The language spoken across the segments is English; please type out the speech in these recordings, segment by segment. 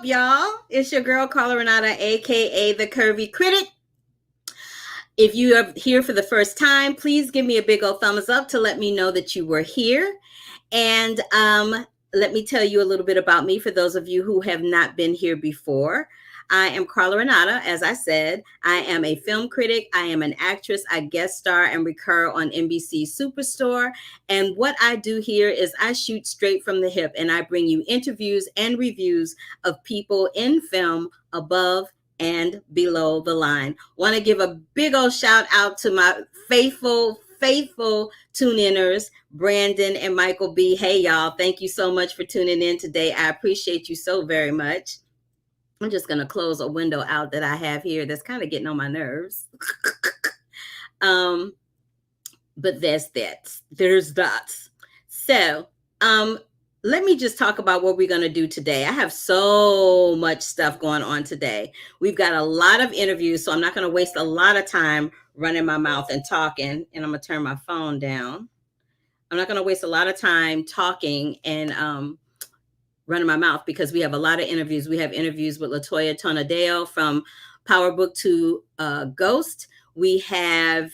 up, y'all? It's your girl, Carla Renata, aka the Curvy Critic. If you are here for the first time, please give me a big old thumbs up to let me know that you were here. And let me tell you a little bit about me for those of you who have not been here before. I am Carla Renata, as I said. I am a film critic. I am an actress. I guest star and recur on NBC Superstore. And what I do here is I shoot straight from the hip, and I bring you interviews and reviews of people in film above and below the line. Want to give a big old shout out to my faithful tune-inners, Brandon and Michael B. Hey, y'all. Thank you so much for tuning in today. I appreciate you so very much. I'm just going to close a window out that I have here that's kind of getting on my nerves. But there's that. So, let me just talk about what we're going to do today. I have so much stuff going on today. We've got a lot of interviews, so I'm not going to waste a lot of time running my mouth and talking, and I'm going to turn my phone down. I'm not going to waste a lot of time talking and running my mouth because we have a lot of interviews. We have interviews with LaToya Tonodeo from Power Book to Ghost. We have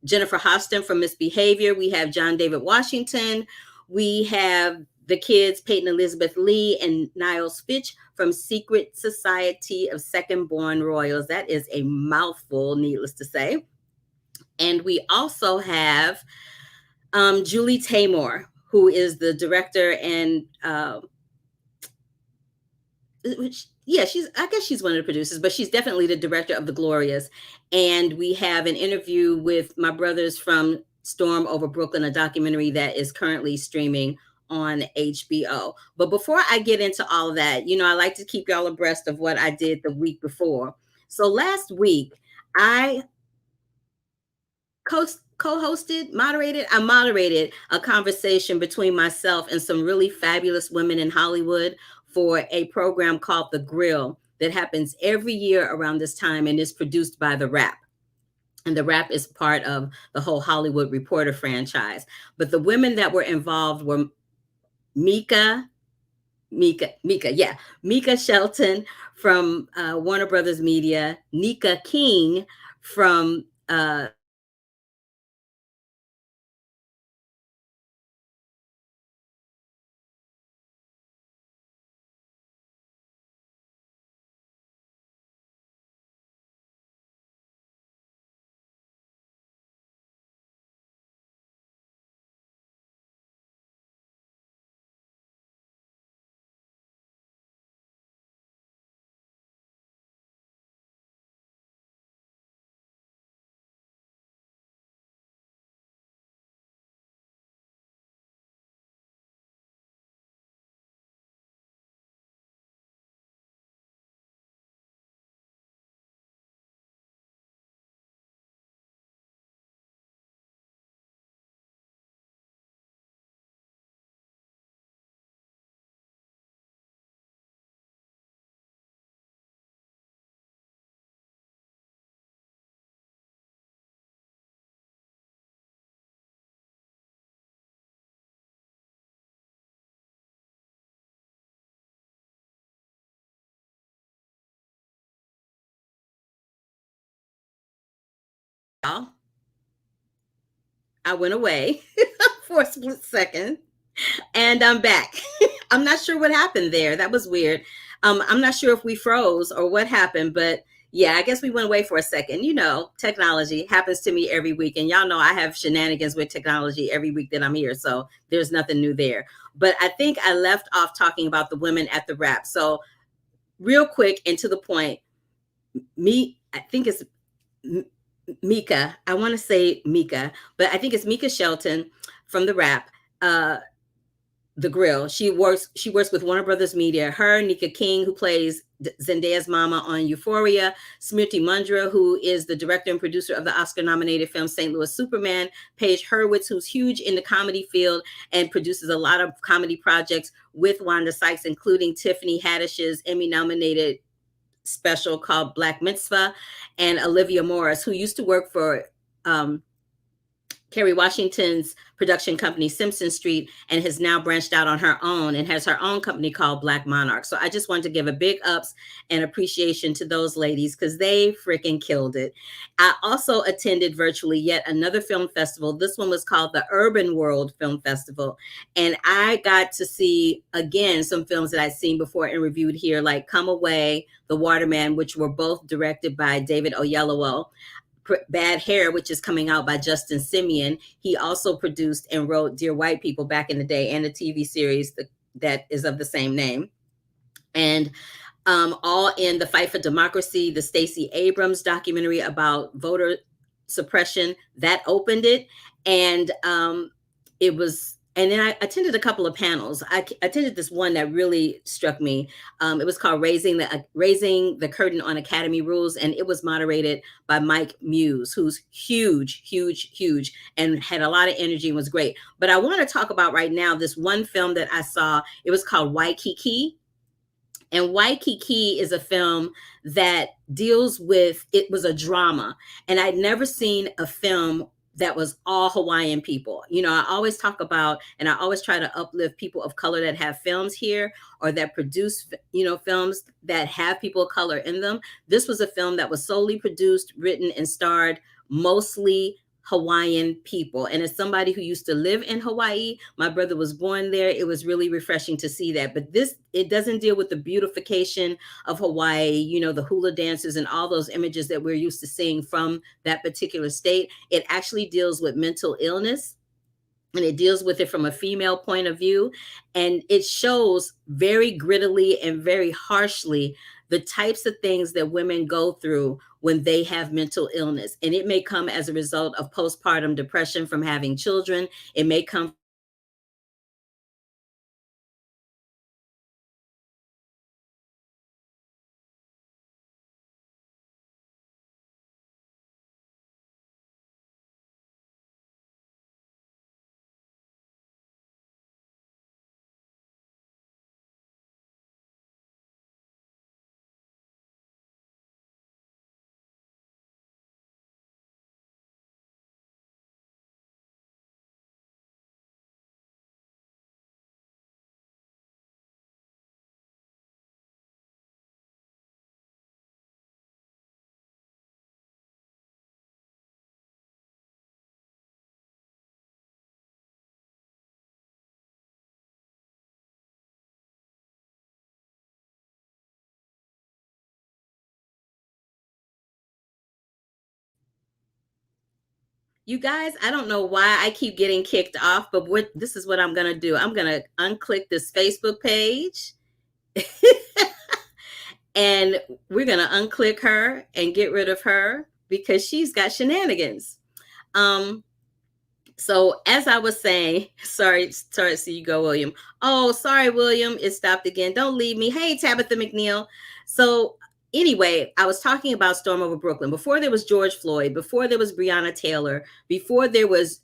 Jennifer Hosten from Misbehaviour. We have John David Washington. We have the kids, Peyton Elizabeth Lee and Niles Fitch from Secret Society of Second Born Royals. That is a mouthful, needless to say. And we also have Julie Taymor, who is the director and I guess she's one of the producers, but she's definitely the director of the Glorias. And we have an interview with my brothers from Storm Over Brooklyn, a documentary that is currently streaming on HBO. But before I get into all of that, I like to keep y'all abreast of what I did the week before. So last week, I moderated a conversation between myself and some really fabulous women in Hollywood for a program called The Grill that happens every year around this time and is produced by The Wrap. And The Wrap is part of the whole Hollywood Reporter franchise. But the women that were involved were Mika Shelton from Warner Brothers Media, Nika King from I went away for a split second and I'm back. I'm not sure what happened there. That was weird. I'm not sure if we froze or what happened, but yeah, I guess we went away for a second. Technology happens to me every week. And y'all know I have shenanigans with technology every week that I'm here. So there's nothing new there. But I think I left off talking about the women at the Wrap. So real quick and to the point, I think it's Mika. I want to say Mika, but I think it's Mika Shelton from the Wrap. The Grill. She works with Warner Brothers Media. Her, Nika King, who plays Zendaya's mama on Euphoria, Smriti Mundra, who is the director and producer of the Oscar-nominated film St. Louis Superman, Paige Hurwitz, who's huge in the comedy field and produces a lot of comedy projects with Wanda Sykes, including Tiffany Haddish's Emmy-nominated special called Black Mitzvah, and Olivia Morris, who used to work for Kerry Washington's production company, Simpson Street, and has now branched out on her own and has her own company called Black Monarch. So I just wanted to give a big ups and appreciation to those ladies because they freaking killed it. I also attended virtually yet another film festival. This one was called the Urban World Film Festival. And I got to see, again, some films that I'd seen before and reviewed here, like Come Away, The Waterman, which were both directed by David Oyelowo. Bad Hair, which is coming out by Justin Simien. He also produced and wrote Dear White People back in the day, and a TV series that is of the same name. And All in the Fight for Democracy, the Stacey Abrams documentary about voter suppression, that opened it. And and then I attended a couple of panels. I attended this one that really struck me. It was called Raising the Curtain on Academy Rules, and it was moderated by Mike Muse, who's huge, huge, huge, and had a lot of energy and was great. But I want to talk about right now this one film that I saw. It was called Waikiki. And Waikiki is a film that deals with, it was a drama. And I'd never seen a film that was all Hawaiian people. You know, I always talk about, and I always try to uplift people of color that have films here or that produce, films that have people of color in them. This was a film that was solely produced, written, and starred mostly Hawaiian people. And as somebody who used to live in Hawaii, my brother was born there. It was really refreshing to see that. But it doesn't deal with the beautification of Hawaii, the hula dancers and all those images that we're used to seeing from that particular state. It actually deals with mental illness. And it deals with it from a female point of view. And it shows very grittily and very harshly the types of things that women go through when they have mental illness. And it may come as a result of postpartum depression from having children. It may come You guys, I don't know why I keep getting kicked off, but this is what I'm going to do. I'm going to unclick this Facebook page and we're going to unclick her and get rid of her because she's got shenanigans. So as I was saying, sorry to see you go, William. Oh, sorry, William. It stopped again. Don't leave me. Hey, Tabitha McNeil. So anyway, I was talking about Storm Over Brooklyn. Before there was George Floyd, before there was Breonna Taylor, before there was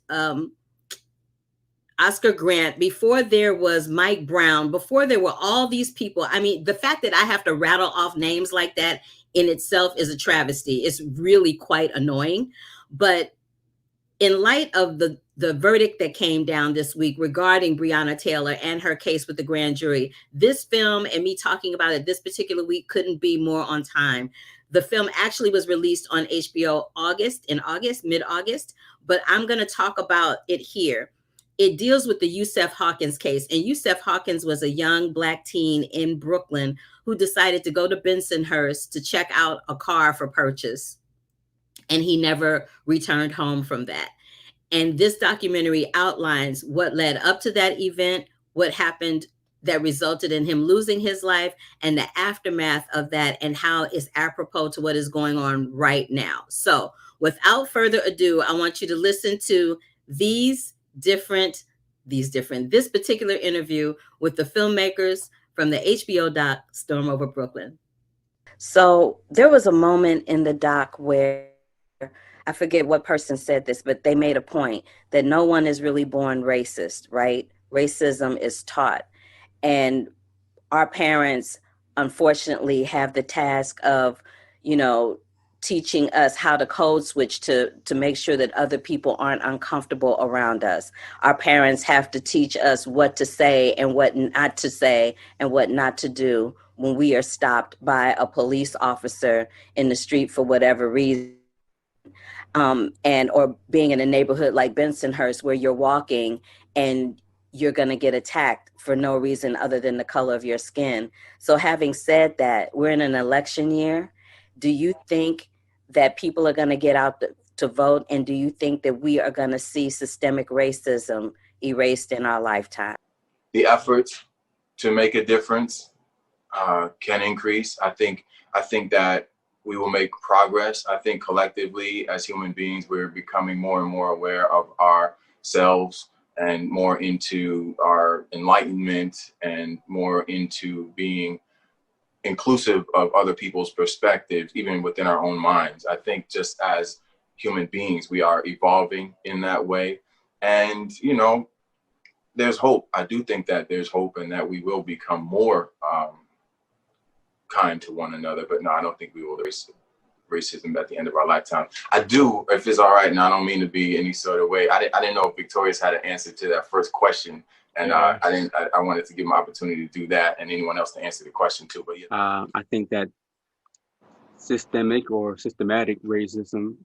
Oscar Grant, before there was Mike Brown, before there were all these people. I mean, the fact that I have to rattle off names like that in itself is a travesty. It's really quite annoying. But in light of the verdict that came down this week regarding Breonna Taylor and her case with the grand jury, this film and me talking about it this particular week couldn't be more on time. The film actually was released on HBO mid-August, but I'm going to talk about it here. It deals with the Yusuf Hawkins case. And Yusuf Hawkins was a young Black teen in Brooklyn who decided to go to Bensonhurst to check out a car for purchase. And he never returned home from that. And this documentary outlines what led up to that event, what happened that resulted in him losing his life, and the aftermath of that, and how it's apropos to what is going on right now. So without further ado, I want you to listen to this particular interview with the filmmakers from the HBO doc Storm Over Brooklyn. So there was a moment in the doc where, I forget what person said this, but they made a point that no one is really born racist, right? Racism is taught. And our parents, unfortunately, have the task of, teaching us how to code switch to make sure that other people aren't uncomfortable around us. Our parents have to teach us what to say and what not to say and what not to do when we are stopped by a police officer in the street for whatever reason. And or being in a neighborhood like Bensonhurst where you're walking and you're going to get attacked for no reason other than the color of your skin. So having said that, we're in an election year. Do you think that people are going to get out to vote? And do you think that we are going to see systemic racism erased in our lifetime? The efforts to make a difference can increase. I think that we will make progress. I think collectively as human beings, we're becoming more and more aware of ourselves and more into our enlightenment and more into being inclusive of other people's perspectives, even within our own minds. I think just as human beings, we are evolving in that way. And, you know, there's hope. I do think that there's hope and that we will become more kind to one another, but no, I don't think we will erase racism at the end of our lifetime. I do, if it's all right, and I don't mean to be any sort of way. I didn't know if Victoria's had an answer to that first question, and I wanted to give my opportunity to do that, and anyone else to answer the question too. But yeah. I think that systemic or systematic racism,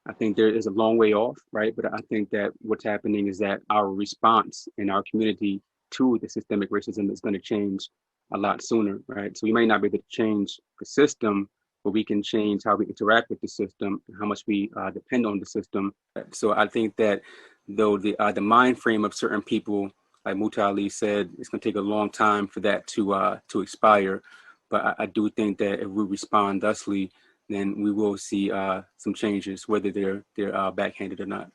I think there is a long way off, right? But I think that what's happening is that our response in our community to the systemic racism is going to change a lot sooner, right? So we may not be able to change the system, but we can change how we interact with the system and how much we depend on the system. So I think that though the mind frame of certain people, like Mutali said, it's going to take a long time for that to expire. But I do think that if we respond thusly, then we will see some changes, whether they're backhanded or not.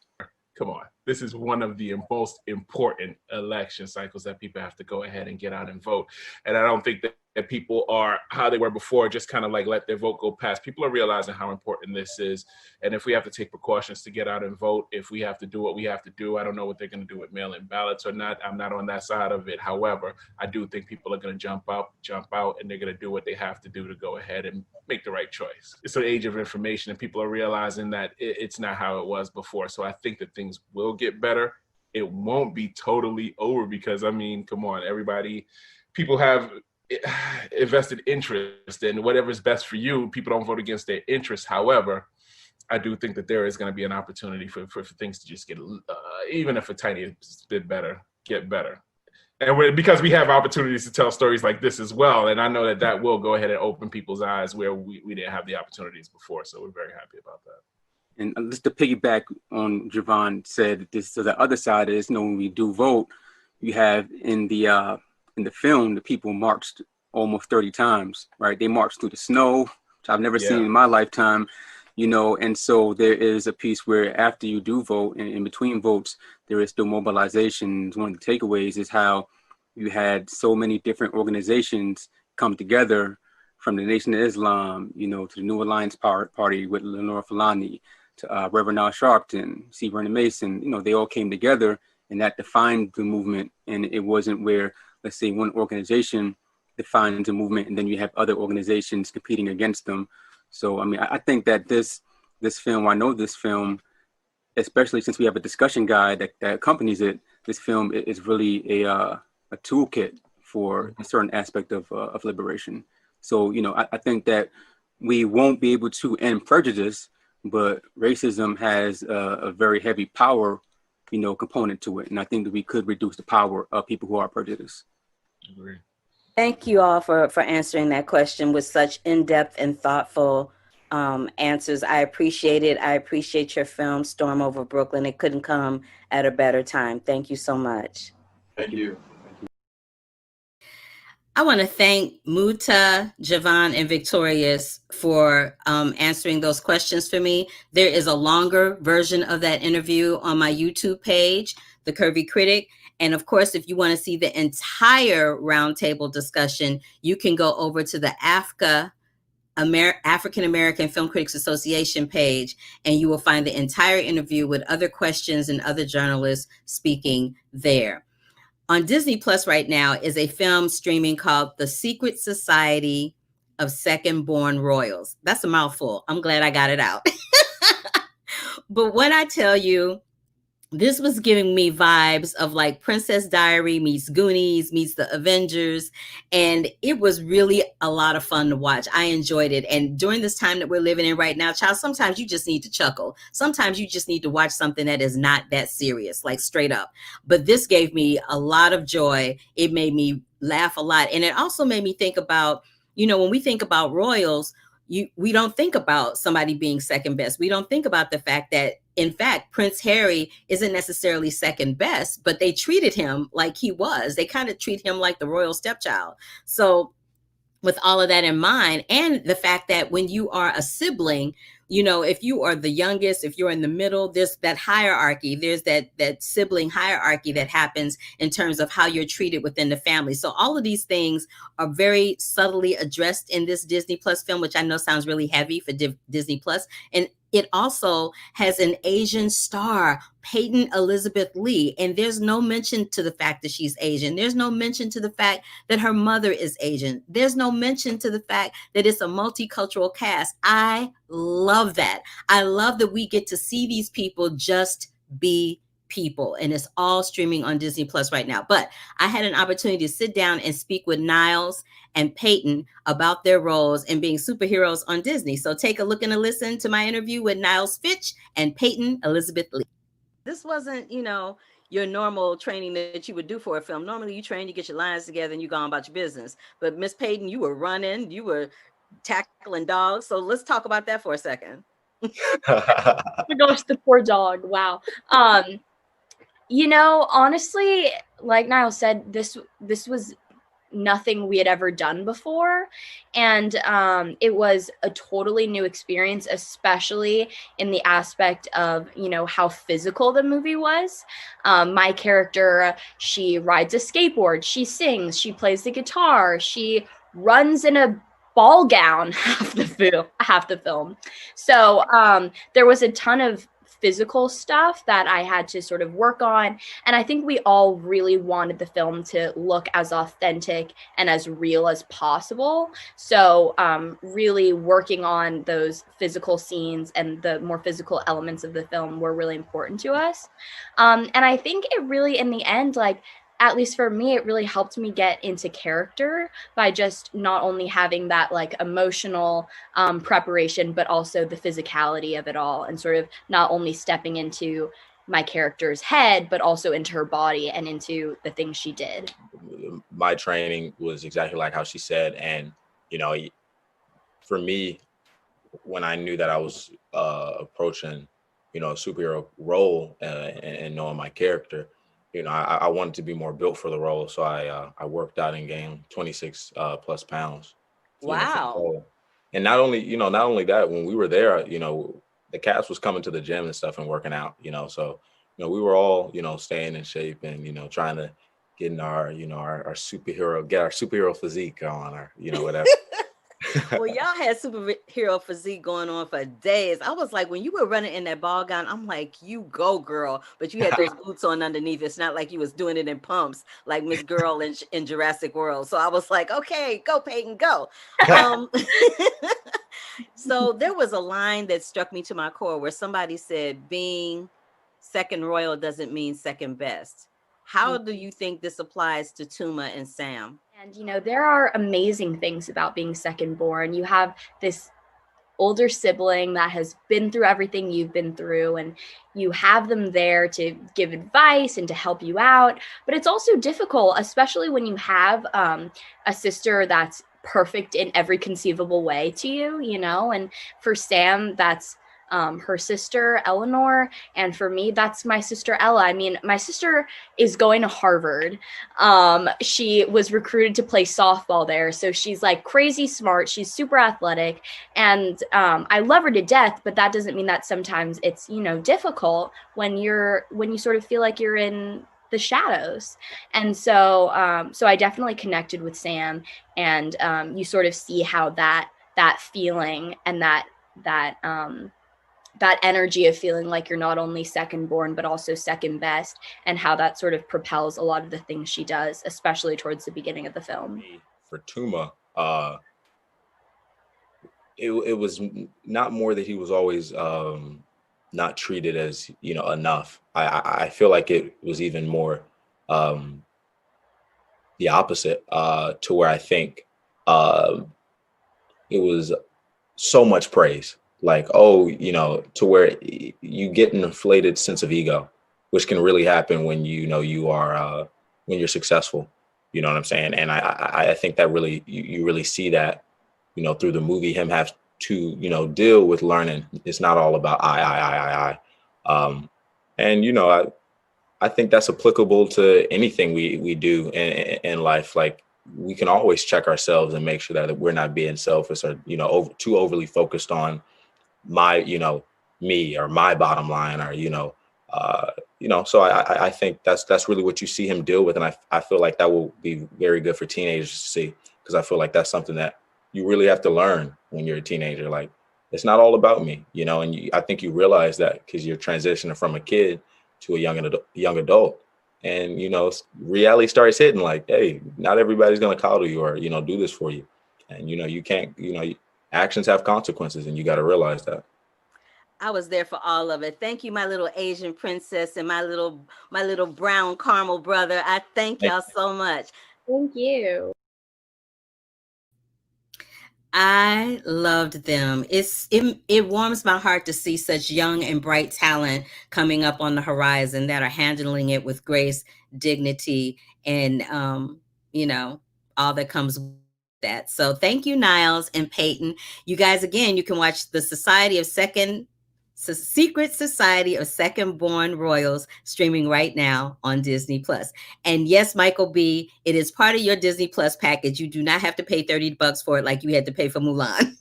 Come on. This is one of the most important election cycles that people have to go ahead and get out and vote. And I don't think that people are how they were before, just kind of like let their vote go past. People are realizing how important this is. And if we have to take precautions to get out and vote, if we have to do what we have to do, I don't know what they're going to do with mail-in ballots or not. I'm not on that side of it. However, I do think people are going to jump out, and they're going to do what they have to do to go ahead and make the right choice. It's an age of information, and people are realizing that it's not how it was before. So I think that things will get better. It won't be totally over because, I mean, come on, people have invested interest in whatever's best for you. People don't vote against their interests. However, I do think that there is going to be an opportunity for things to just get, even if a tiny bit better, get better. And because we have opportunities to tell stories like this as well. And I know that will go ahead and open people's eyes where we didn't have the opportunities before. So we're very happy about that. And just to piggyback on Javon said, so the other side is, when we do vote, you have in the film, the people marched almost 30 times, right? They marched through the snow, which I've never seen in my lifetime, and so there is a piece where after you do vote and in between votes, there is still mobilization. One of the takeaways is how you had so many different organizations come together, from the Nation of Islam, to the New Alliance Party with Lenore Fulani, to Reverend Al Sharpton, C. Vernon Mason. They all came together, and that defined the movement. And it wasn't where, let's say, one organization defines a movement and then you have other organizations competing against them. So, I mean, I think that this film, I know this film, especially since we have a discussion guide that accompanies it, this film is really a toolkit for a certain aspect of liberation. So, I think that we won't be able to end prejudice, but racism has a very heavy power, component to it. And I think that we could reduce the power of people who are prejudiced. Agree. Thank you all for answering that question with such in-depth and thoughtful answers. I appreciate it. I appreciate your film, Storm Over Brooklyn. It couldn't come at a better time. Thank you so much. Thank you. I want to thank Muta, Javon, and Victorious for answering those questions for me. There is a longer version of that interview on my YouTube page, The Curvy Critic. And of course, if you want to see the entire roundtable discussion, you can go over to the AFCA, African American Film Critics Association page, and you will find the entire interview with other questions and other journalists speaking there. On Disney Plus right now is a film streaming called The Secret Society of second born royals. That's a mouthful. I'm glad I got it out. But when I tell you, this was giving me vibes of like Princess Diary meets Goonies meets the Avengers. And it was really a lot of fun to watch. I enjoyed it. And during this time that we're living in right now, child, sometimes you just need to chuckle. Sometimes you just need to watch something that is not that serious, like straight up. But this gave me a lot of joy. It made me laugh a lot. And it also made me think about, you know, when we think about royals, we don't think about somebody being second best. We don't think about the fact that, in fact, Prince Harry isn't necessarily second best, but they treated him like he was. They kind of treat him like the royal stepchild. So with all of that in mind, and the fact that when you are a sibling, you know, if you are the youngest, if you're in the middle, there's that hierarchy, there's that sibling hierarchy that happens in terms of how you're treated within the family. So all of these things are very subtly addressed in this Disney Plus film, which I know sounds really heavy for Disney Plus. And it also has an Asian star, Peyton Elizabeth Lee, and there's no mention to the fact that she's Asian. There's no mention to the fact that her mother is Asian. There's no mention to the fact that it's a multicultural cast. I love that. I love that we get to see these people just be people, and it's all streaming on Disney Plus right now. But I had an opportunity to sit down and speak with Niles and Peyton about their roles and being superheroes on Disney. So take a look and a listen to my interview with Niles Fitch and Peyton Elizabeth Lee. This wasn't, you know, your normal training that you would do for a film. Normally you train, you get your lines together and you go on about your business. But Miss Peyton, you were running, you were tackling dogs. So let's talk about that for a second. Oh my gosh, the poor dog. Wow. You know, honestly, like Niles said, this was nothing we had ever done before. And it was a totally new experience, especially in the aspect of, you know, how physical the movie was. My character, she rides a skateboard, she sings, she plays the guitar, she runs in a ball gown half the film. So there was a ton of physical stuff that I had to sort of work on. And I think we all really wanted the film to look as authentic and as real as possible. So really working on those physical scenes and the more physical elements of the film were really important to us. And I think it really, in the end, like, at least for me, it really helped me get into character by just not only having that like emotional preparation, but also the physicality of it all, and sort of not only stepping into my character's head, but also into her body and into the things she did. My training was exactly like how she said. And, you know, for me, when I knew that I was approaching, you know, a superhero role and knowing my character, you know, I wanted to be more built for the role. So I worked out and gained 26 plus pounds. Wow. And not only that, when we were there, you know, the cast was coming to the gym and stuff and working out, you know, so, you know, we were all, you know, staying in shape and, you know, trying to get in our superhero physique on, or, you know, whatever. Well, y'all had superhero physique going on for days. I was like, when you were running in that ball gown, I'm like, you go, girl. But you had those boots on underneath. It's not like you was doing it in pumps like Miss Girl in Jurassic World. So I was like, okay, go, Peyton, go. So there was a line that struck me to my core where somebody said, being second royal doesn't mean second best. How do you think this applies to Tuma and Sam? And, you know, there are amazing things about being second born. You have this older sibling that has been through everything you've been through, and you have them there to give advice and to help you out. But it's also difficult, especially when you have a sister that's perfect in every conceivable way to you, you know, and for Sam, that's her sister Eleanor, and for me that's my sister Ella. I mean, my sister is going to Harvard. She was recruited to play softball there, so she's like crazy smart, she's super athletic, and I love her to death, but that doesn't mean that sometimes it's, you know, difficult when you sort of feel like you're in the shadows. And so I definitely connected with Sam, and you sort of see how that feeling and that energy of feeling like you're not only second born, but also second best, and how that sort of propels a lot of the things she does, especially towards the beginning of the film. For Tuma, it was not more that he was always not treated as, you know, enough. I feel like it was even more the opposite, to where I think it was so much praise, like, oh, you know, to where you get an inflated sense of ego, which can really happen when you know you are when you're successful. You know what I'm saying? And I think that really you really see that, you know, through the movie, him have to, you know, deal with learning. It's not all about and you know, I think that's applicable to anything we do in life. Like, we can always check ourselves and make sure that we're not being selfish or, you know, too overly focused on my, you know, me or my bottom line, or, you know, so I think that's really what you see him deal with. And I feel like that will be very good for teenagers to see, because I feel like that's something that you really have to learn when you're a teenager. Like, it's not all about me, you know, and I think you realize that because you're transitioning from a kid to a young adult. And, you know, reality starts hitting, like, hey, not everybody's going to coddle you or, you know, do this for you. And, you know, you can't, you know, actions have consequences, and you got to realize that. I was there for all of it. Thank you, my little Asian princess and my little brown caramel brother. I thank y'all so much. Thank you. I loved them. It warms my heart to see such young and bright talent coming up on the horizon that are handling it with grace, dignity, and you know, all that comes with that. So thank you, Niles and Peyton. You guys, again, you can watch the Secret Society of Second Born Royals streaming right now on Disney Plus. And yes, Michael B., it is part of your Disney Plus package. You do not have to pay $30 for it like you had to pay for Mulan.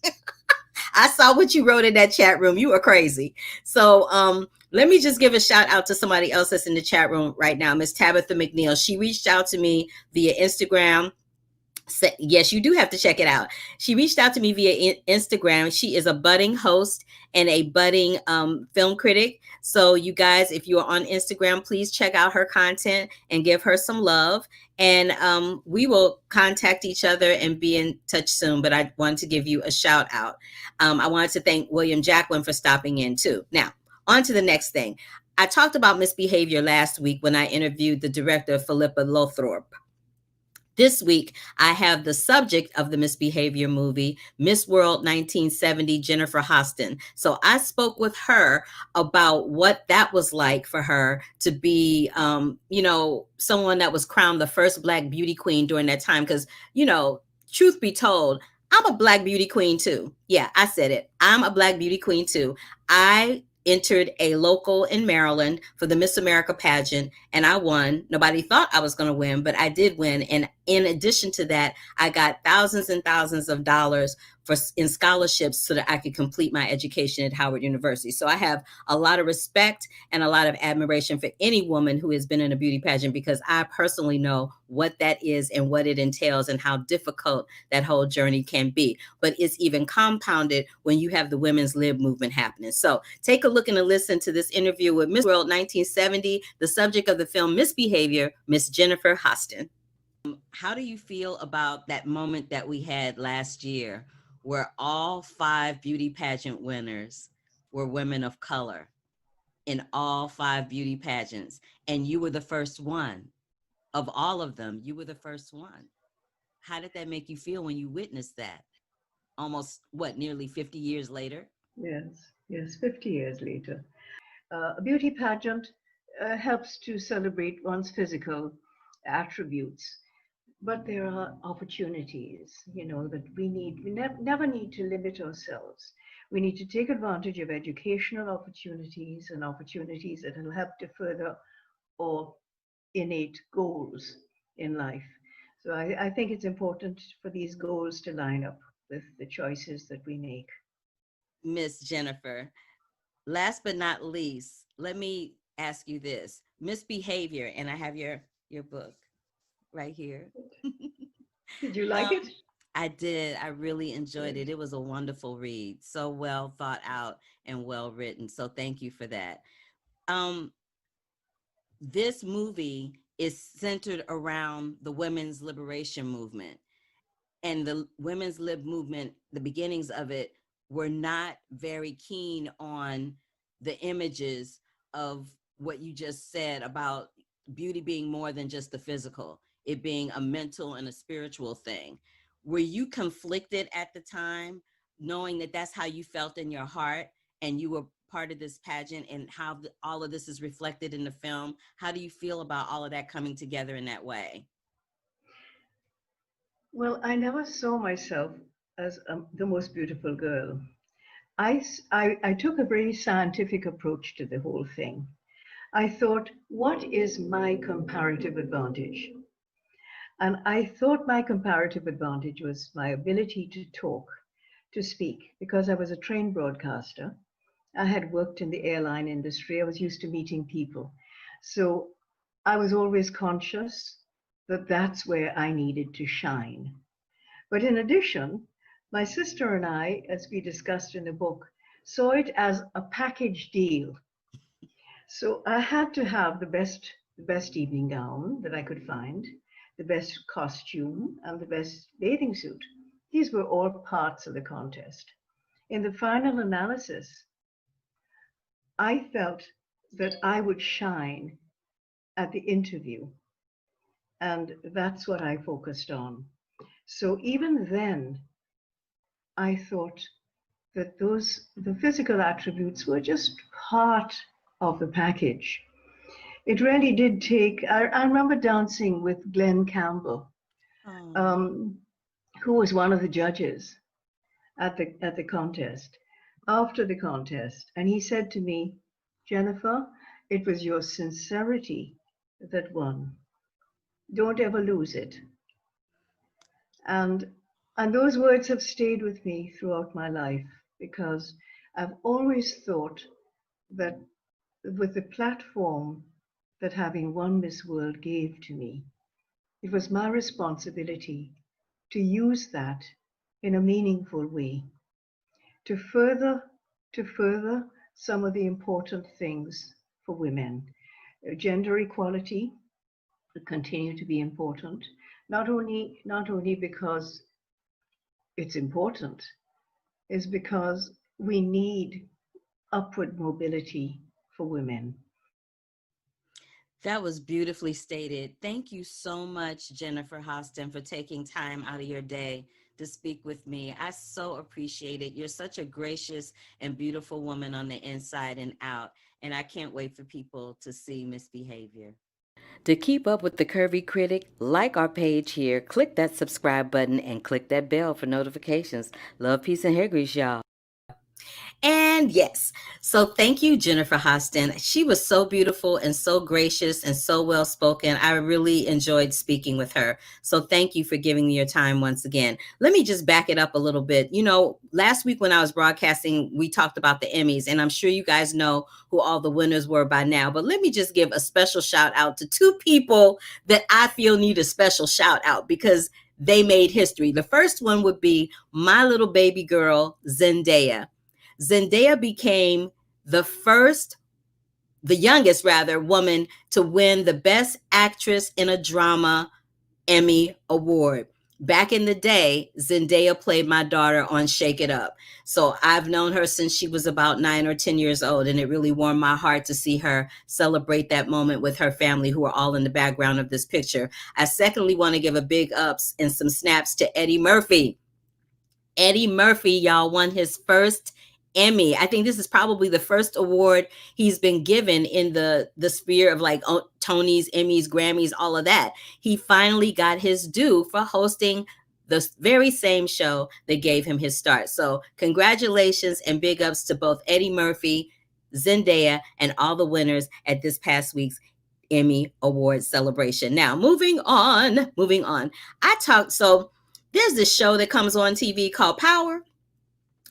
I saw what you wrote in that chat room. You were crazy. So let me just give a shout out to somebody else that's in the chat room right now, Miss Tabitha McNeil. She reached out to me via Instagram. Yes, you do have to check it out. She reached out to me via Instagram. She is a budding host and a budding film critic. So you guys, if you are on Instagram, please check out her content and give her some love. And we will contact each other and be in touch soon. But I wanted to give you a shout out. I wanted to thank William Jacqueline for stopping in too. Now, on to the next thing. I talked about Misbehaviour last week when I interviewed the director, Philippa Lothrope. This week, I have the subject of the Misbehaviour movie, Miss World 1970, Jennifer Hosten. So I spoke with her about what that was like for her to be, you know, someone that was crowned the first Black beauty queen during that time. Because, you know, truth be told, I'm a Black beauty queen too. Yeah, I said it. I'm a Black beauty queen too. I entered a local in Maryland for the Miss America pageant, and I won. Nobody thought I was going to win, but I did win. And in addition to that, I got thousands and thousands of dollars in scholarships so that I could complete my education at Howard University. So I have a lot of respect and a lot of admiration for any woman who has been in a beauty pageant, because I personally know what that is and what it entails and how difficult that whole journey can be. But it's even compounded when you have the women's lib movement happening. So take a look and a listen to this interview with Miss World 1970, the subject of the film Misbehaviour, Miss Jennifer Hosten. How do you feel about that moment that we had last year where all 5 beauty pageant winners were women of color in all 5 beauty pageants, and you were the first one of all of them? You were the first one. How did that make you feel when you witnessed that? Almost, nearly 50 years later? Yes, 50 years later. A beauty pageant helps to celebrate one's physical attributes, but there are opportunities, you know, that we never need to limit ourselves. We need to take advantage of educational opportunities and opportunities that will help to further our innate goals in life. So I think it's important for these goals to line up with the choices that we make. Miss Jennifer, last but not least, let me ask you this. Misbehaviour, and I have your book right here. Did you like it? I did. I really enjoyed it. It was a wonderful read. So well thought out and well written. So thank you for that. This movie is centered around the women's liberation movement. And the women's lib movement, the beginnings of it were not very keen on the images of what you just said about beauty being more than just the physical, it being a mental and a spiritual thing. Were you conflicted at the time, knowing that that's how you felt in your heart and you were part of this pageant, and how all of this is reflected in the film? How do you feel about all of that coming together in that way? Well, I never saw myself as the most beautiful girl. I took a very scientific approach to the whole thing. I thought, what is my comparative advantage? And I thought my comparative advantage was my ability to talk, to speak, because I was a trained broadcaster. I had worked in the airline industry. I was used to meeting people. So I was always conscious that that's where I needed to shine. But in addition, my sister and I, as we discussed in the book, saw it as a package deal. So I had to have the best evening gown that I could find, the best costume, and the best bathing suit. These were all parts of the contest. In the final analysis, I felt that I would shine at the interview, and that's what I focused on. So even then, I thought that the physical attributes were just part of the package. It really did take, I remember dancing with Glenn Campbell, who was one of the judges at the contest, after the contest. And he said to me, Jennifer, it was your sincerity that won. Don't ever lose it. And those words have stayed with me throughout my life, because I've always thought that with the platform that having won Miss World gave to me, it was my responsibility to use that in a meaningful way, to further some of the important things for women. Gender equality will continue to be important, not only because it's important, is because we need upward mobility for women. That was beautifully stated. Thank you so much, Jennifer Hosten, for taking time out of your day to speak with me. I so appreciate it. You're such a gracious and beautiful woman on the inside and out, and I can't wait for people to see Misbehaviour. To keep up with the Curvy Critic, like our page here, click that subscribe button, and click that bell for notifications. Love, peace, and hair grease, y'all. And yes, so thank you, Jennifer Hosten. She was so beautiful and so gracious and so well spoken. I really enjoyed speaking with her. So thank you for giving me your time once again. Let me just back it up a little bit. You know, last week when I was broadcasting, we talked about the Emmys, and I'm sure you guys know who all the winners were by now. But let me just give a special shout out to two people that I feel need a special shout out because they made history. The first one would be my little baby girl, Zendaya. Zendaya became the youngest woman to win the Best Actress in a Drama Emmy Award. Back in the day, Zendaya played my daughter on Shake It Up. So I've known her since she was about 9 or 10 years old, and it really warmed my heart to see her celebrate that moment with her family, who are all in the background of this picture. I secondly want to give a big ups and some snaps to Eddie Murphy. Eddie Murphy, y'all, won his first Emmy. I think this is probably the first award he's been given in the sphere of like Tonys, Emmys, Grammys, all of that. He finally got his due for hosting the very same show that gave him his start. So congratulations and big ups to both Eddie Murphy, Zendaya, and all the winners at this past week's Emmy Awards celebration. Now, moving on. So there's this show that comes on TV called Power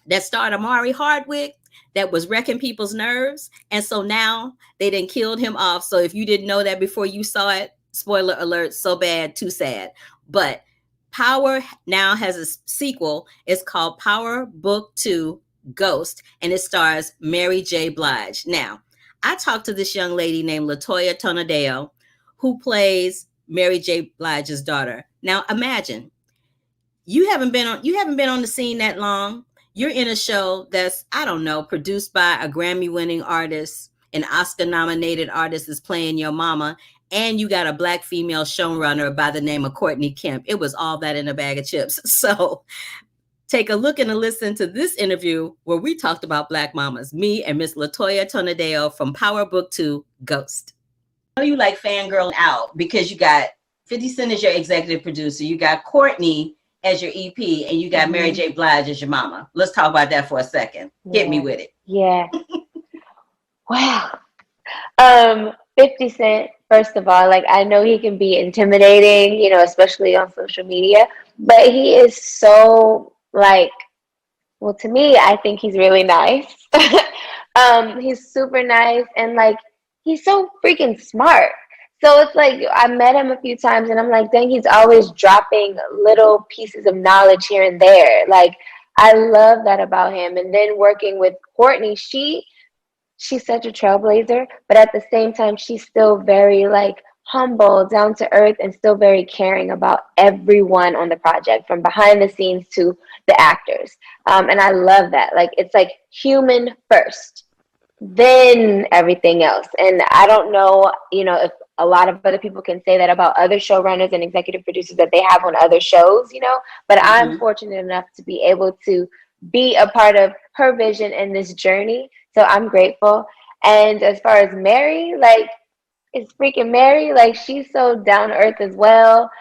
that starred Amari Hardwick, that was wrecking people's nerves. And so now they done killed him off. So if you didn't know that before you saw it, spoiler alert, so bad, too sad. But Power now has a sequel. It's called Power Book 2 Ghost, and it stars Mary J. Blige. Now, I talked to this young lady named LaToya Tonodeo, who plays Mary J. Blige's daughter. Now, imagine, you haven't been on the scene that long. you're in a show that's, I don't know, produced by a Grammy-winning artist, an Oscar-nominated artist is playing your mama, and you got a Black female showrunner by the name of Courtney Kemp. It was all that in a bag of chips. So take a look and a listen to this interview where we talked about Black mamas, me and Miss LaToya Tonodeo from Power Book 2, Ghost. I know you like fangirling out because you got 50 Cent as your executive producer, you got Courtney as your EP, and you got Mary J. Blige as your mama. Let's talk about that for a second. Hit me with it. Yeah. Wow. 50 Cent, first of all, like, I know he can be intimidating, you know, especially on social media, but he is so, like, well, to me, I think he's really nice. He's super nice, and, like, he's so freaking smart. So it's like, I met him a few times, and I'm like, dang, he's always dropping little pieces of knowledge here and there. Like, I love that about him. And then working with Courtney, she's such a trailblazer, but at the same time, she's still very, like, humble, down to earth, and still very caring about everyone on the project, from behind the scenes to the actors. And I love that. Like, it's like human first, then everything else. And I don't know, you know, if a lot of other people can say that about other showrunners and executive producers that they have on other shows, you know, but I'm fortunate enough to be able to be a part of her vision and this journey. So I'm grateful. And as far as Mary, like, it's freaking Mary. Like, she's so down to earth as well.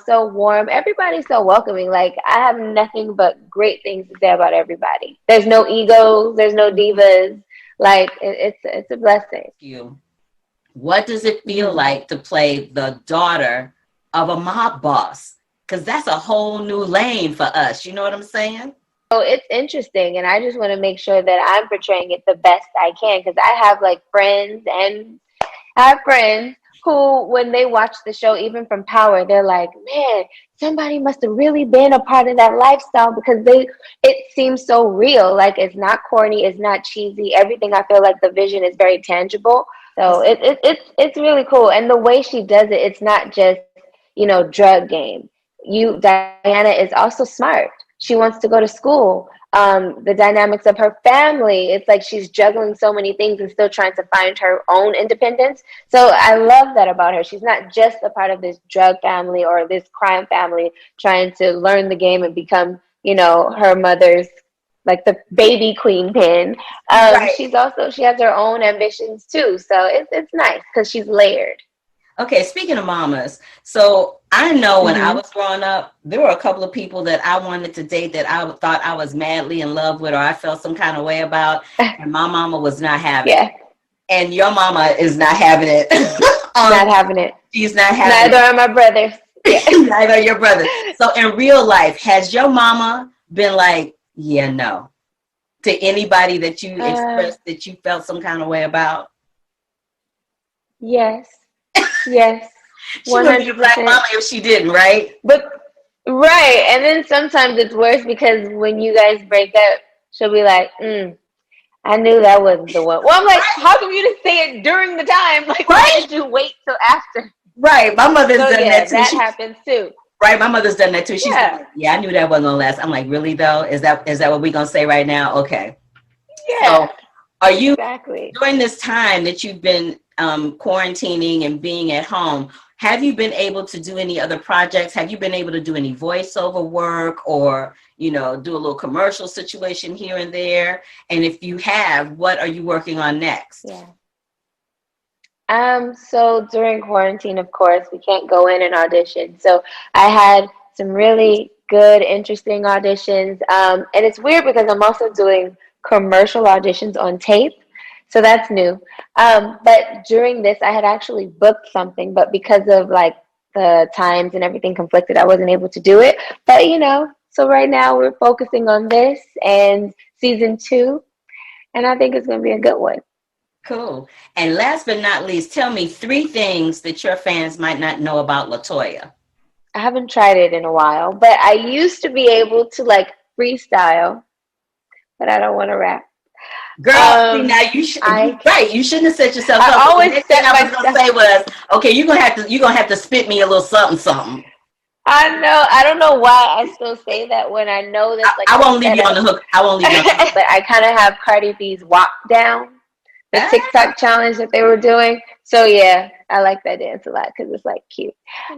So warm. Everybody's so welcoming. Like, I have nothing but great things to say about everybody. There's no egos. There's no divas. Like, it's a blessing. What does it feel like to play the daughter of a mob boss? Because that's a whole new lane for us. You know what I'm saying? So it's interesting, and I just want to make sure that I'm portraying it the best I can, because I have, like, friends who, when they watch the show, even from Power, they're like, man, somebody must have really been a part of that lifestyle, because it seems so real. Like, it's not corny, it's not cheesy. Everything, I feel like the vision is very tangible. So it's really cool. And the way she does it, it's not just, you know, drug game. Diana is also smart. She wants to go to school. The dynamics of her family, it's like she's juggling so many things and still trying to find her own independence. So I love that about her. She's not just a part of this drug family or this crime family trying to learn the game and become, you know, her mother's, like, the baby queen pin. Right. She has her own ambitions too. So it's nice because she's layered. Okay, speaking of mamas, so I know when I was growing up, there were a couple of people that I wanted to date that I thought I was madly in love with, or I felt some kind of way about, and my mama was not having it. And your mama is not having it. Not having it. She's not having Neither are my brothers. Neither are your brothers. So in real life, has your mama been like, yeah, no, to anybody that you expressed that you felt some kind of way about? Yes. Yes. She would be a Black mama if she didn't, right? But right. And then sometimes it's worse, because when you guys break up, she'll be like, I knew that wasn't the one. Well, I'm like, how come you didn't say it during the time? Like, why did you wait till after? Right. My mother's done that too. That happens too. Right. My mother's done that too. She's like, yeah, I knew that wasn't gonna last. I'm like, really though? Is that what we're gonna say right now? Okay. Yeah. So are you exactly during this time that you've been quarantining and being at home, have you been able to do any other projects? Have you been able to do any voiceover work, or, you know, do a little commercial situation here and there? And if you have, what are you working on next? So during quarantine, of course, we can't go in and audition. So I had some really good, interesting auditions. And it's weird because I'm also doing commercial auditions on tape. So that's new. But during this, I had actually booked something, but because of, like, the times and everything conflicted, I wasn't able to do it. But, you know, so right now we're focusing on this and season 2, and I think it's going to be a good one. Cool. And last but not least, tell me 3 things that your fans might not know about LaToya. I haven't tried it in a while, but I used to be able to, like, freestyle, but I don't want to rap. Girl, see, now you should. Right, you shouldn't have set yourself up. I always the next thing I was gonna say was, okay, you're gonna have to spit me a little something. I know. I don't know why I still say that when I know that's like I won't leave you on the hook. I won't leave you on the hook. But I kind of have Cardi B's "Walk Down," the TikTok challenge that they were doing. So yeah, I like that dance a lot because it's like cute.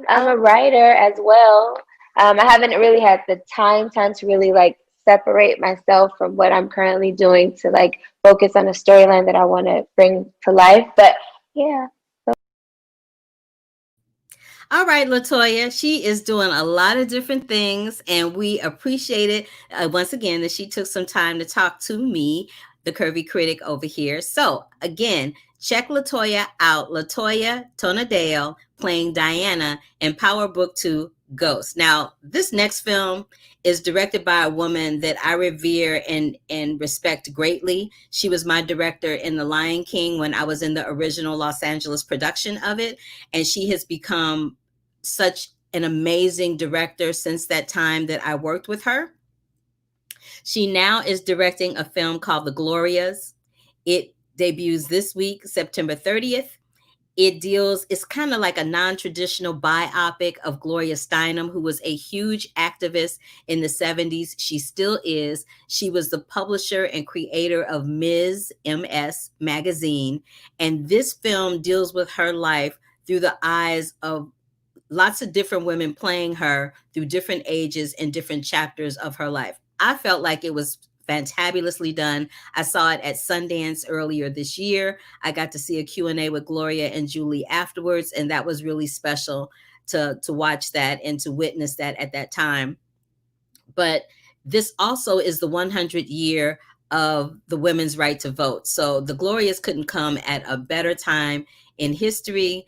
I'm a writer as well. I haven't really had the time to really like separate myself from what I'm currently doing to like focus on a storyline that I want to bring to life. But yeah. All right, LaToya, she is doing a lot of different things, and we appreciate it once again that she took some time to talk to me, the Curvy Critic over here. So again, check LaToya out, LaToya Tonodeo, playing Diana in Power Book 2, Ghost. Now, this next film is directed by a woman that I revere and respect greatly. She was my director in The Lion King when I was in the original Los Angeles production of it, and she has become such an amazing director since that time that I worked with her. She now is directing a film called The Glorias. It debuts this week, September 30th. It's kind of like a non-traditional biopic of Gloria Steinem, who was a huge activist in the 70s. She still is. She was the publisher and creator of Ms. magazine. And this film deals with her life through the eyes of lots of different women playing her through different ages and different chapters of her life. I felt like it was fantabulously done. I saw it at Sundance earlier this year. I got to see a Q&A with Gloria and Julie afterwards, and that was really special to watch that and to witness that at that time. But this also is the 100th year of the women's right to vote. So the Glorias couldn't come at a better time in history.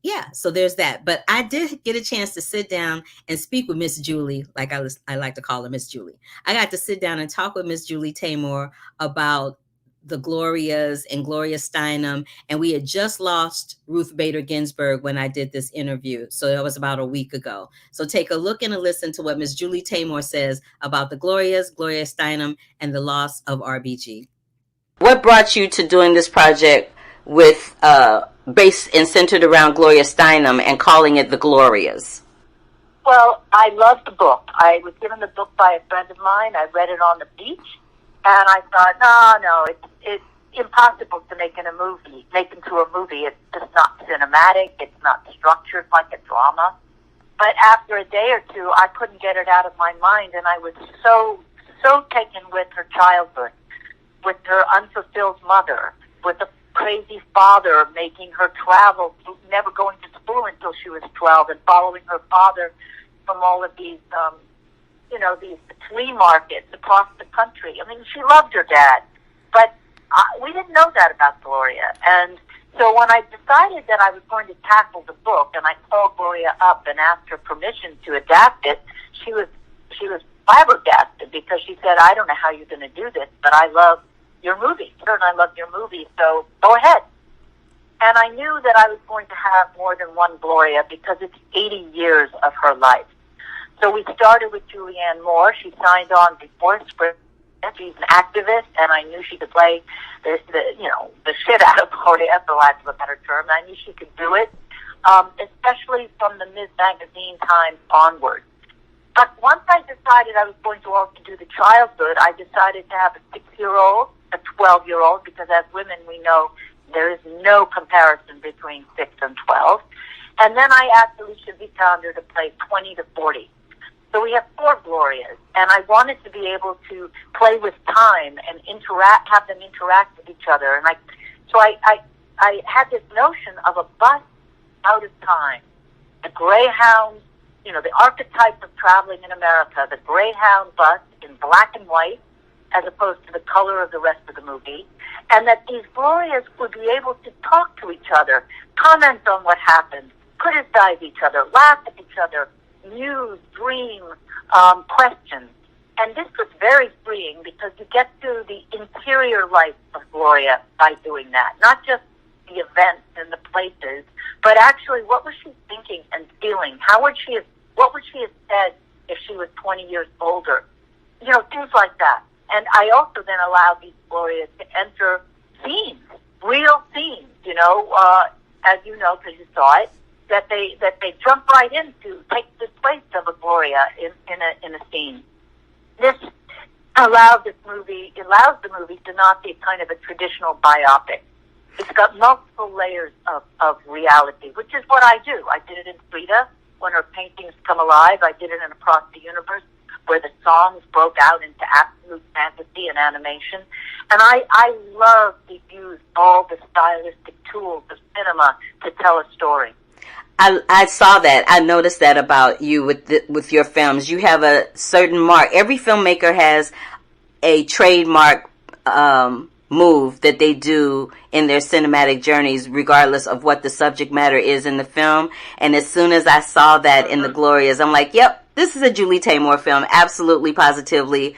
Yeah, so there's that. But I did get a chance to sit down and speak with Miss Julie, like I like to call her Miss Julie. I got to sit down and talk with Miss Julie Taymor about the Glorias and Gloria Steinem. And we had just lost Ruth Bader Ginsburg when I did this interview. So that was about a week ago. So take a look and a listen to what Miss Julie Taymor says about the Glorias, Gloria Steinem, and the loss of RBG. What brought you to doing this project with based and centered around Gloria Steinem and calling it the Glorias? Well, I loved the book. I was given the book by a friend of mine. I read it on the beach, and I thought, no, it's impossible to make into a movie. It's just not cinematic. It's not structured like a drama. But after a day or two, I couldn't get it out of my mind, and I was so taken with her childhood, with her unfulfilled mother, with the crazy father making her travel, never going to school until she was 12, and following her father from all of these, these flea markets across the country. I mean, she loved her dad, but we didn't know that about Gloria. And so when I decided that I was going to tackle the book, and I called Gloria up and asked her permission to adapt it, she was flabbergasted, because she said, I don't know how you're going to do this, but I love your movie. And I love your movie, so go ahead. And I knew that I was going to have more than one Gloria, because it's 80 years of her life. So we started with Julianne Moore. She signed on before spring. She's an activist, and I knew she could play the shit out of Gloria, for lack of a better term. I knew she could do it, especially from the Ms. Magazine time onward. But once I decided I was going to also do the childhood, I decided to have a 6-year-old, a 12-year-old, because as women we know there is no comparison between 6 and 12. And then I asked Alicia Vikander to play 20 to 40. So we have 4 Glorias, and I wanted to be able to play with time and have them interact with each other. And so I had this notion of a bus out of time. The Greyhound, the archetype of traveling in America, the Greyhound bus in black and white, as opposed to the color of the rest of the movie, and that these Glorias would be able to talk to each other, comment on what happened, criticize each other, laugh at each other, muse, dream, questions. And this was very freeing, because you get to the interior life of Gloria by doing that. Not just the events and the places, but actually what was she thinking and feeling? What would she have said if she was 20 years older? Things like that. And I also then allowed these Glorias to enter scenes, real scenes, as you know, because you saw it. that they jump right into, take the place of a Gloria in a scene. This allows the movie to not be kind of a traditional biopic. It's got multiple layers of reality, which is what I do. I did it in Frida, when her paintings come alive. I did it in Across the Universe, where the songs broke out into absolute fantasy and animation. And I love to use all the stylistic tools of cinema to tell a story. I saw that. I noticed that about you with your films. You have a certain mark. Every filmmaker has a trademark move that they do in their cinematic journeys, regardless of what the subject matter is in the film. And as soon as I saw that in the Glorias, I'm like, yep, this is a Julie Taymor film. Absolutely, positively.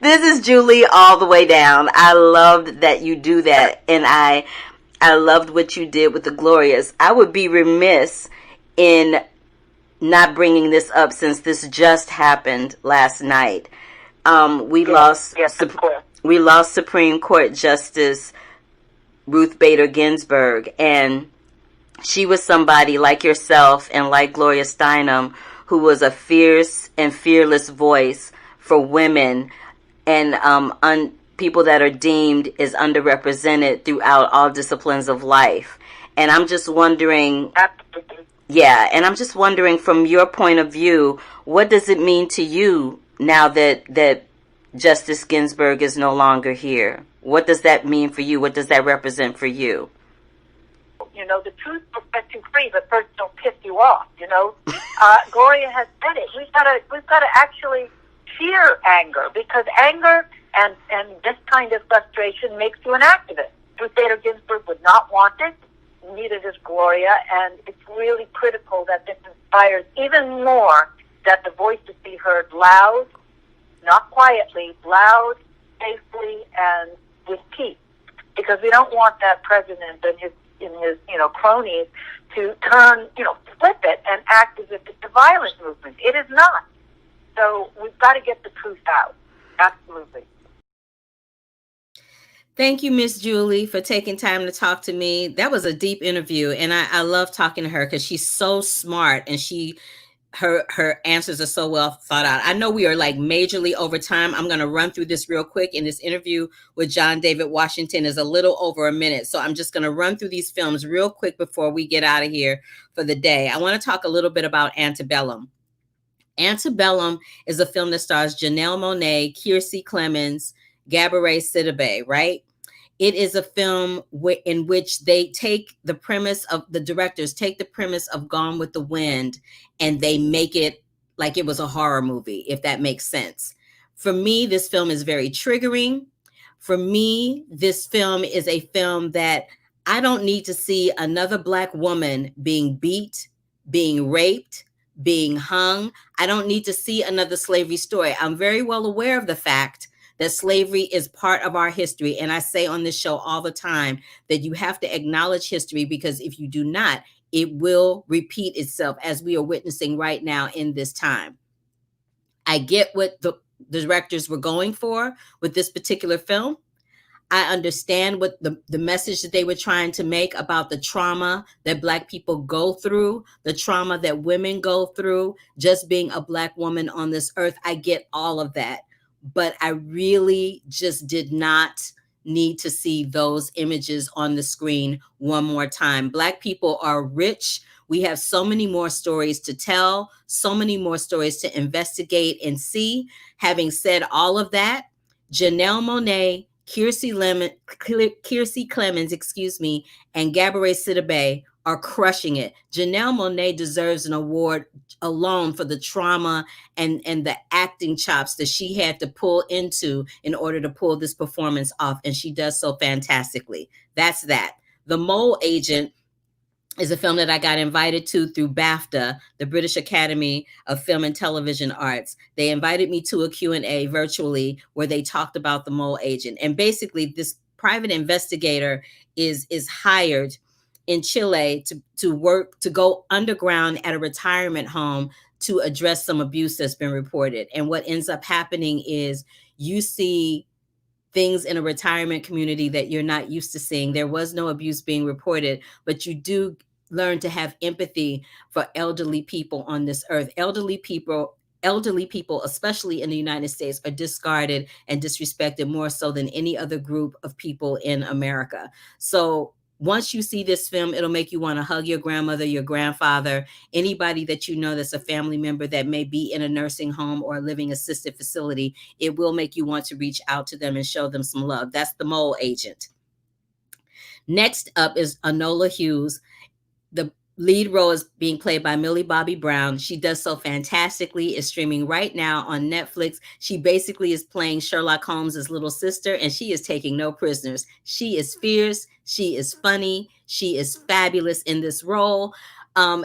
This is Julie all the way down. I loved that you do that. And I loved what you did with the Glorias. I would be remiss in not bringing this up since this just happened last night. We lost Supreme Court Justice Ruth Bader Ginsburg, and she was somebody like yourself and like Gloria Steinem, who was a fierce and fearless voice for women and people that are deemed as underrepresented throughout all disciplines of life. And I'm just wondering, from your point of view, what does it mean to you now that Justice Ginsburg is no longer here? What does that mean for you? What does that represent for you? You know, the truth will set you free, but first don't piss you off, you know. Gloria has said it. We've got to actually fear anger, because anger and this kind of frustration makes you an activist. Ruth Bader Ginsburg would not want it, neither does Gloria, and it's really critical that this inspires even more, that the voices be heard loud, not quietly, loud, safely, and with peace. Because we don't want that president and his cronies to turn, flip it and act as if it's a violent movement. It is not. So we've got to get the truth out. Absolutely. Thank you, Miss Julie, for taking time to talk to me. That was a deep interview, and I love talking to her because she's so smart, and her answers are so well thought out. I know we are like majorly over time. I'm going to run through this real quick. And this interview with John David Washington is a little over a minute. So I'm just going to run through these films real quick before we get out of here for the day. I want to talk a little bit about Antebellum. Antebellum is a film that stars Janelle Monáe, Kiersey Clemens, Gabourey Sidibe, right? It is a film in which they take the premise of, the directors take the premise of Gone with the Wind and they make it like it was a horror movie, if that makes sense. For me, this film is very triggering. For me, this film is a film that I don't need to see another Black woman being beat, being raped, being hung. I don't need to see another slavery story. I'm very well aware of the fact that slavery is part of our history. And I say on this show all the time that you have to acknowledge history, because if you do not, it will repeat itself, as we are witnessing right now in this time. I get what the directors were going for with this particular film. I understand what the message that they were trying to make about the trauma that Black people go through, the trauma that women go through, just being a Black woman on this earth. I get all of that. But I really just did not need to see those images on the screen one more time. Black people are rich. We have so many more stories to tell, so many more stories to investigate and see. Having said all of that, Janelle Monáe, Kiersey Clemens, and Gabourey Sidibe are crushing it. Janelle Monáe deserves an award alone for the trauma and the acting chops that she had to pull into in order to pull this performance off, and she does so fantastically. That's that. The Mole Agent is a film that I got invited to through BAFTA, the British Academy of Film and Television Arts. They invited me to a Q&A virtually where they talked about The Mole Agent. And basically, this private investigator is hired in Chile to go underground at a retirement home to address some abuse that's been reported. And what ends up happening is you see things in a retirement community that you're not used to seeing. There was no abuse being reported, but you do learn to have empathy for elderly people on this earth. Elderly people, especially in the United States, are discarded and disrespected more so than any other group of people in America. So once you see this film, it'll make you want to hug your grandmother, your grandfather, anybody that you know that's a family member that may be in a nursing home or a living assisted facility. It will make you want to reach out to them and show them some love. That's The Mole Agent. Next up is Enola Hughes. The lead role is being played by Millie Bobby Brown. She does so fantastically. It's streaming right now on Netflix. She basically is playing Sherlock Holmes' little sister, and she is taking no prisoners. She is fierce. She is funny. She is fabulous in this role.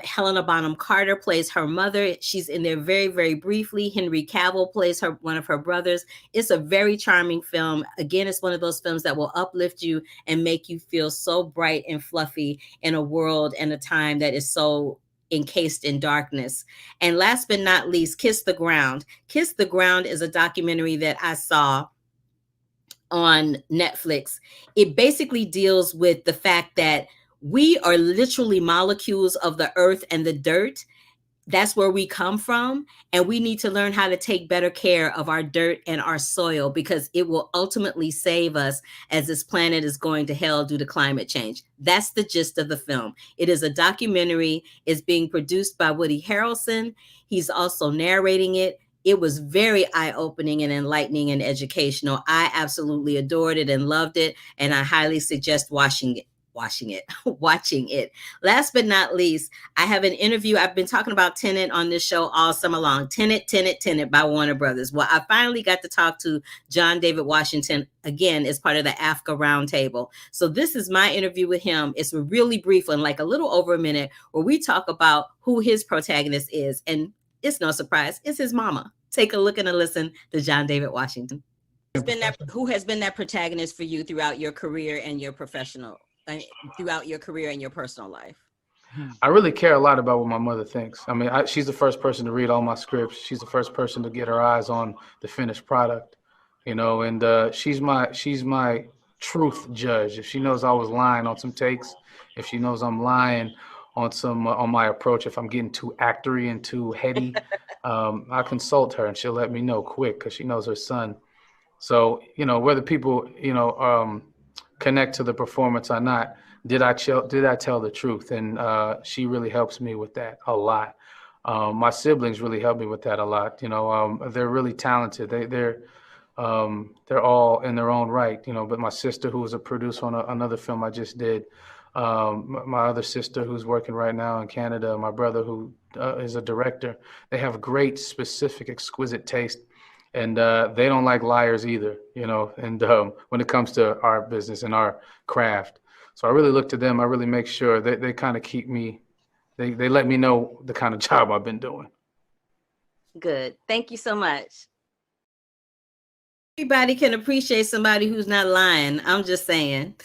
Helena Bonham Carter plays her mother. She's in there very, very briefly. Henry Cavill plays one of her brothers. It's a very charming film. Again, it's one of those films that will uplift you and make you feel so bright and fluffy in a world and a time that is so encased in darkness. And last but not least, Kiss the Ground. Kiss the Ground is a documentary that I saw on Netflix. It basically deals with the fact that we are literally molecules of the earth and the dirt. That's where we come from. And we need to learn how to take better care of our dirt and our soil, because it will ultimately save us as this planet is going to hell due to climate change. That's the gist of the film. It is a documentary. It's being produced by Woody Harrelson. He's also narrating it. It was very eye-opening and enlightening and educational. I absolutely adored it and loved it. And I highly suggest watching it. Last but not least, I have an interview. I've been talking about Tenet on this show all summer long. Tenet by Warner Brothers. Well, I finally got to talk to John David Washington again as part of the AFCA Roundtable. So this is my interview with him. It's a really brief one, like a little over a minute, where we talk about who his protagonist is. And it's no surprise, it's his mama. Take a look and a listen to John David Washington. Who has been that protagonist for you throughout your career and your personal life? I really care a lot about what my mother thinks. I mean, she's the first person to read all my scripts. She's the first person to get her eyes on the finished product, and she's my truth judge. If she knows I was lying on some takes, if she knows I'm lying on my approach, if I'm getting too actory and too heady, I consult her and she'll let me know quick, because she knows her son. So, whether people, connect to the performance or not, did I tell the truth? And she really helps me with that a lot. My siblings really help me with that a lot. They're really talented. They're all in their own right. But my sister, who was a producer on another film I just did, my other sister who's working right now in Canada, my brother who is a director, they have great, specific, exquisite taste. And they don't like liars either, and when it comes to our business and our craft. So I really look to them. I really make sure they kind of keep me, they let me know the kind of job I've been doing. Good. Thank you so much. Everybody can appreciate somebody who's not lying. I'm just saying.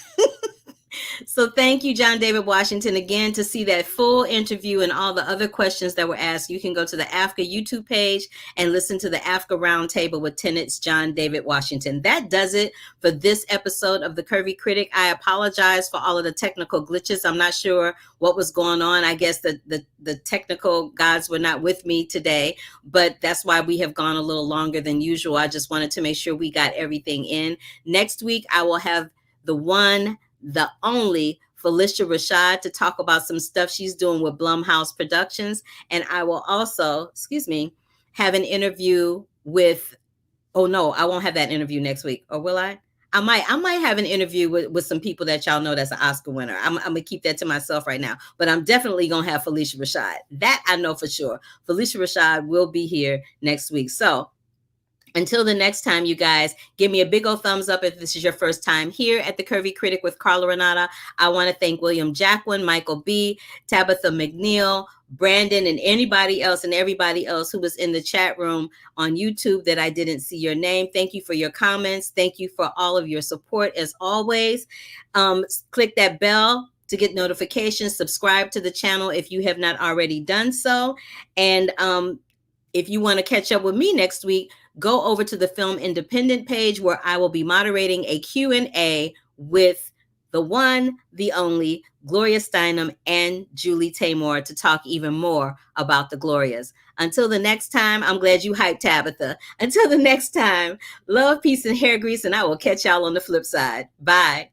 So thank you, John David Washington. Again, to see that full interview and all the other questions that were asked, you can go to the AFCA YouTube page and listen to the AFCA Roundtable with TENET's John David Washington. That does it for this episode of the Curvy Critic. I apologize for all of the technical glitches. I'm not sure what was going on. I guess the technical gods were not with me today, but that's why we have gone a little longer than usual. I just wanted to make sure we got everything in. Next week, I will have the one, the only Felicia Rashad to talk about some stuff she's doing with Blumhouse Productions. And I will also, have an interview with, oh no, I won't have that interview next week. Or will I? I might have an interview with some people that y'all know that's an Oscar winner. I'm gonna keep that to myself right now, but I'm definitely gonna have Felicia Rashad. That I know for sure. Felicia Rashad will be here next week. So until the next time, you guys, give me a big old thumbs up if this is your first time here at the Curvy Critic with Carla Renata. I want to thank William Jacquin, Michael B., Tabitha McNeil, Brandon, and anybody else and everybody else who was in the chat room on YouTube that I didn't see your name. Thank you for your comments. Thank you for all of your support as always. Click that bell to get notifications. Subscribe to the channel if you have not already done so. And if you want to catch up with me next week, go over to the Film Independent page where I will be moderating a Q&A with the one, the only, Gloria Steinem and Julie Taymor to talk even more about the Glorias. Until the next time, I'm glad you hyped Tabitha. Until the next time, love, peace, and hair grease, and I will catch y'all on the flip side. Bye.